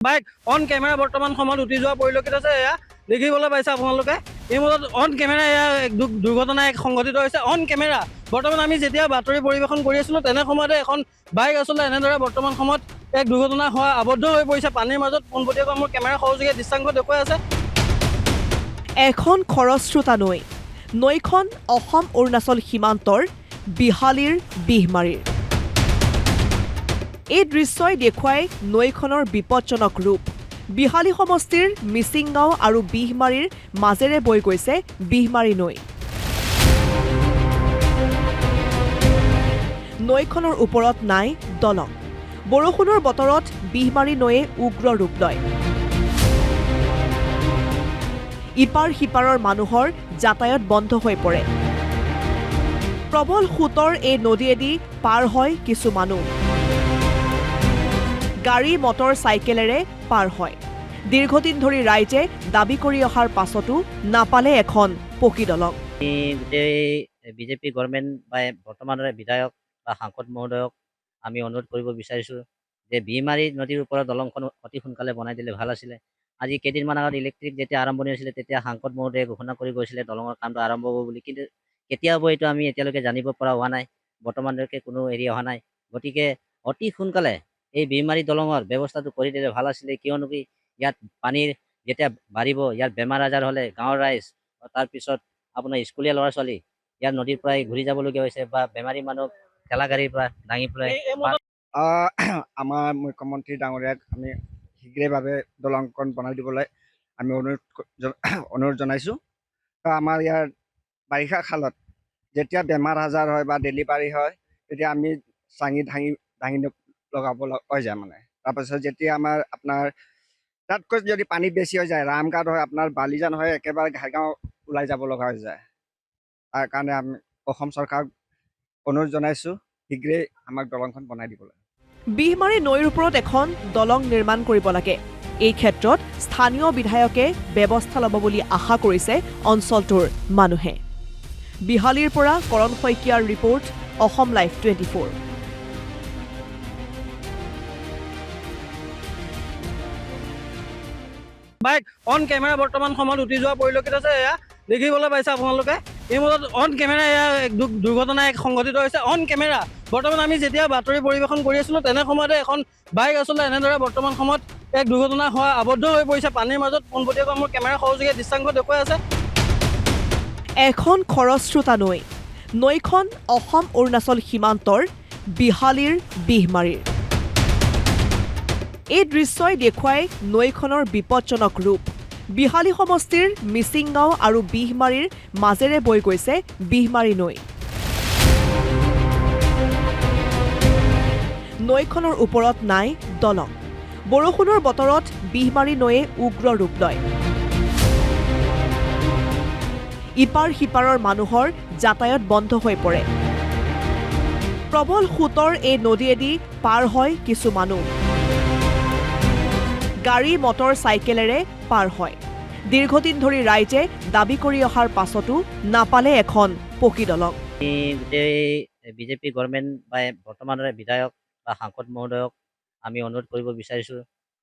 Bike on camera বৰ্তমান সময়ত উঠি যোৱা পৰিলক্ষিত আছে। এয়া দেখিবলৈ পাইছে আপোনালোকে। এই মুহূৰ্তত অন কেমেৰা এয়া দুৰ্ঘটনা সংঘটিত হৈছে অন কেমেৰা। বৰ্তমান আমি যেতিয়া বাতৰি পৰিৱেশন কৰি আছিলোঁ তেনে সময়তে এখন বাইক আচলতে এনেদৰে বৰ্তমান সময়ত এক দুৰ্ঘটনা হোৱা আবদ্ধ হৈ পৰিছে পানীৰ মাজত। পোনপটীয়াকৈ মোৰ কেমেৰা সহযোগে দৃশ্যাংশ দেখুৱাই আছে। এখন খৰস্ৰোতা নৈখন অসম অৰুণাচল সীমান্তৰ বিহালীৰ বিহমাৰীৰ। এই দৃশ্যই দেখুৱাই নৈখনৰ বিপদজনক ৰূপ। বিহালী সমষ্টিৰ মিচিংগাঁও আৰু বিহমাৰীৰ মাজেৰে বৈ গৈছে বিহমাৰী নৈ। নৈখনৰ ওপৰত নাই দলং। বৰষুণৰ বতৰত বিহমাৰী নৈয়ে উগ্ৰ ৰূপ লয়। ইপাৰ সিপাৰৰ মানুহৰ যাতায়াত বন্ধ হৈ পৰে। প্ৰবল সোঁতৰ এই নদীয়েদি পাৰ হয় কিছু মানুহ। গাড়ী মটৰ চাইকেলেৰে পাৰ হয়। দীৰ্ঘদিন ধৰি ৰাইজে দাবী কৰি অহাৰ পাছতো নাপালে এখন পকী দলং। গোটেই বিজেপি গভৰ্ণমেণ্ট বা বৰ্তমানৰ বিধায়ক বা সাংসদ মহোদয়ক আমি অনুৰোধ কৰিব বিচাৰিছোঁ যে বিহমাৰী নদীৰ ওপৰত দলংখন অতি সোনকালে বনাই দিলে ভাল আছিলে। আজি কেইদিনমান আগত ইলেক্ট্ৰিক যেতিয়া আৰম্ভণি হৈছিলে তেতিয়া সাংসদ মহোদয়ে ঘোষণা কৰি গৈছিলে দলঙৰ কামটো আৰম্ভ হ'ব বুলি, কিন্তু কেতিয়া হ'ব এইটো আমি এতিয়ালৈকে জানিব পৰা হোৱা নাই। বৰ্তমানলৈকে কোনো হেৰি অহা নাই। গতিকে অতি সোনকালে এই বিহমাৰী দলঙৰ ব্যৱস্থাটো কৰি দিলে ভাল আছিলে, কিয়নো কি ইয়াত পানীৰ যেতিয়া বাঢ়িব, ইয়াত বেমাৰ আজাৰ হ'লে গাঁৱৰ ৰাইজ, তাৰপিছত আপোনাৰ স্কুলীয়া ল'ৰা ছোৱালী ইয়াত নদীৰ পৰাই ঘূৰি যাবলগীয়া হৈছে, বা বেমাৰী মানুহ ঠেলা গাড়ীৰ পৰা দাঙি পেলাই। আমাৰ মুখ্যমন্ত্ৰী ডাঙৰীয়াক আমি শীঘ্ৰেভাৱে দলংখন বনাই দিবলৈ আমি অনুৰোধ জনাইছোঁ। আমাৰ ইয়াৰ বাৰিষা কালত যেতিয়া বেমাৰ আজাৰ হয় বা ডেলিভাৰী হয় তেতিয়া আমি চাঙি দাঙি লগাব হৈ যায় মানে। তাৰপাছত যেতিয়া আমাৰ আপোনাৰ তাতকৈ যদি পানী বেছি হৈ যায়, ৰামঘাট হয়, আপোনাৰ বালিজান হয়, একেবাৰে ঘাইগাঁও ওলাই যাব লগা হৈ যায়। তাৰ কাৰণে আমি অসম চৰকাৰক অনুৰোধ জনাইছোঁ শীঘ্ৰেই আমাক দলংখন বনাই দিবলৈ। বিহমাৰী নৈৰ ওপৰত এখন দলং নিৰ্মাণ কৰিব লাগে। এই ক্ষেত্ৰত স্থানীয় বিধায়কে ব্যৱস্থা ল'ব বুলি আশা কৰিছে অঞ্চলটোৰ মানুহে। বিহালীৰ পৰা কৰণ শইকীয়াৰ report, Assam live 24। Bike on camera বৰ্তমান সময়ত উঠি যোৱা পৰিলক্ষিত আছে। এয়া দেখিবলৈ পাইছে আপোনালোকে। এই মুহূৰ্তত অন কেমেৰা এয়া দুৰ্ঘটনা সংঘটিত হৈছে অন কেমেৰা। বৰ্তমান আমি যেতিয়া বাতৰি পৰিৱেশন কৰি আছিলোঁ তেনে সময়তে এখন বাইক আচলতে এনেদৰে বৰ্তমান সময়ত এক দুৰ্ঘটনা হোৱা আবদ্ধ হৈ পৰিছে পানীৰ মাজত। পোনপটীয়াকৈ মোৰ কেমেৰা সহযোগে দৃশ্যাংশ দেখুৱাই আছে। এখন খৰস্ৰোতা নৈখন অসম অৰুণাচল সীমান্তৰ বিহালীৰ বিহমাৰীৰ। এই দৃশ্যই দেখুৱাই নৈখনৰ বিপদজনক ৰূপ। বিহালী সমষ্টিৰ মিচিংগাঁও আৰু বিহমাৰীৰ মাজেৰে বৈ গৈছে বিহমাৰী নৈ। নৈখনৰ ওপৰত নাই দলং। বৰষুণৰ বতৰত বিহমাৰী নৈয়ে উগ্ৰ ৰূপ লয়। ইপাৰ সিপাৰৰ মানুহৰ যাতায়াত বন্ধ হৈ পৰে। প্ৰবল সোঁতৰ এই নদীয়েদি পাৰ হয় কিছু মানুহ। গাড়ী মটৰ চাইকেলেৰে পাৰ হয়। দীৰ্ঘদিন ধৰি ৰাইজে দাবী কৰি অহাৰ পাছতো নাপালে এখন পকী দলং। গোটেই বিজেপি গভৰ্ণমেণ্ট বা বৰ্তমানৰ বিধায়ক বা সাংসদ মহোদয়ক আমি অনুৰোধ কৰিব বিচাৰিছোঁ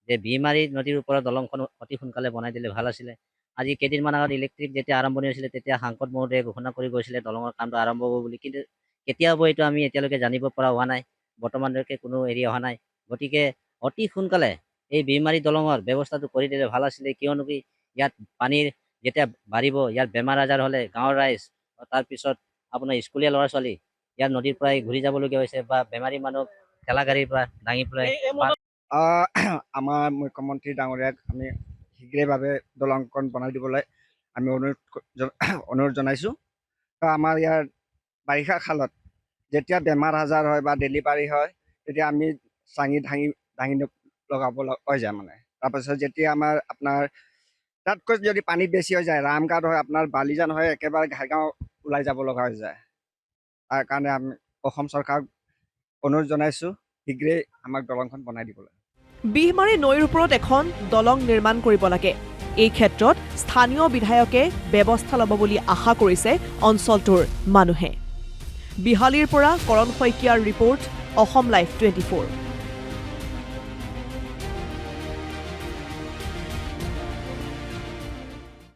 যে বিহমাৰী নদীৰ ওপৰত দলংখন অতি সোনকালে বনাই দিলে ভাল আছিলে। আজি কেইদিনমান আগত ইলেক্ট্ৰিক যেতিয়া আৰম্ভণি হৈছিলে তেতিয়া সাংসদ মহোদয়ে ঘোষণা কৰি গৈছিলে দলঙৰ কামটো আৰম্ভ হ'ব বুলি, কিন্তু কেতিয়া হ'ব এইটো আমি এতিয়ালৈকে জানিব পৰা হোৱা নাই। বৰ্তমানলৈকে কোনো হেৰি অহা নাই। গতিকে অতি সোনকালে এই বিহমাৰী দলঙৰ ব্যৱস্থাটো কৰি দিলে ভাল আছিলে, কিয়নো কি ইয়াত পানীৰ যেতিয়া বাঢ়িব, ইয়াত বেমাৰ আজাৰ হ'লে গাঁৱৰ ৰাইজ, তাৰপিছত আপোনাৰ স্কুলীয়া ল'ৰা ছোৱালী ইয়াত নদীৰ পৰাই ঘূৰি যাবলগীয়া হৈছে, বা বেমাৰী মানুহ ঠেলা গাড়ীৰ পৰা দাঙি পেলাই। আমাৰ মুখ্যমন্ত্ৰী ডাঙৰীয়াক আমি শীঘ্ৰেভাৱে দলংখন বনাই দিবলৈ আমি অনুৰোধ জনাইছোঁ। আমাৰ ইয়াৰ বাৰিষা কালত যেতিয়া বেমাৰ আজাৰ হয় বা ডেলিভাৰী হয় তেতিয়া আমি চাঙি দাঙি লগাব হৈ যায় মানে। তাৰপাছত যেতিয়া আমাৰ আপোনাৰ তাতকৈ যদি পানী বেছি হৈ যায়, ৰামঘাট হয়, আপোনাৰ বালিজান হয়, একেবাৰে ঘাইগাঁও ওলাই যাব লগা হৈ যায়। তাৰ কাৰণে আমি অসম চৰকাৰক অনুৰোধ জনাইছোঁ শীঘ্ৰেই আমাক দলংখন বনাই দিবলৈ। বিহমাৰী নৈৰ ওপৰত এখন দলং নিৰ্মাণ কৰিব লাগে। এই ক্ষেত্ৰত স্থানীয় বিধায়কে ব্যৱস্থা ল'ব বুলি আশা কৰিছে অঞ্চলটোৰ মানুহে। বিহালীৰ পৰা কৰণ শইকীয়াৰ ৰিপৰ্ট, অসম লাইভ 24।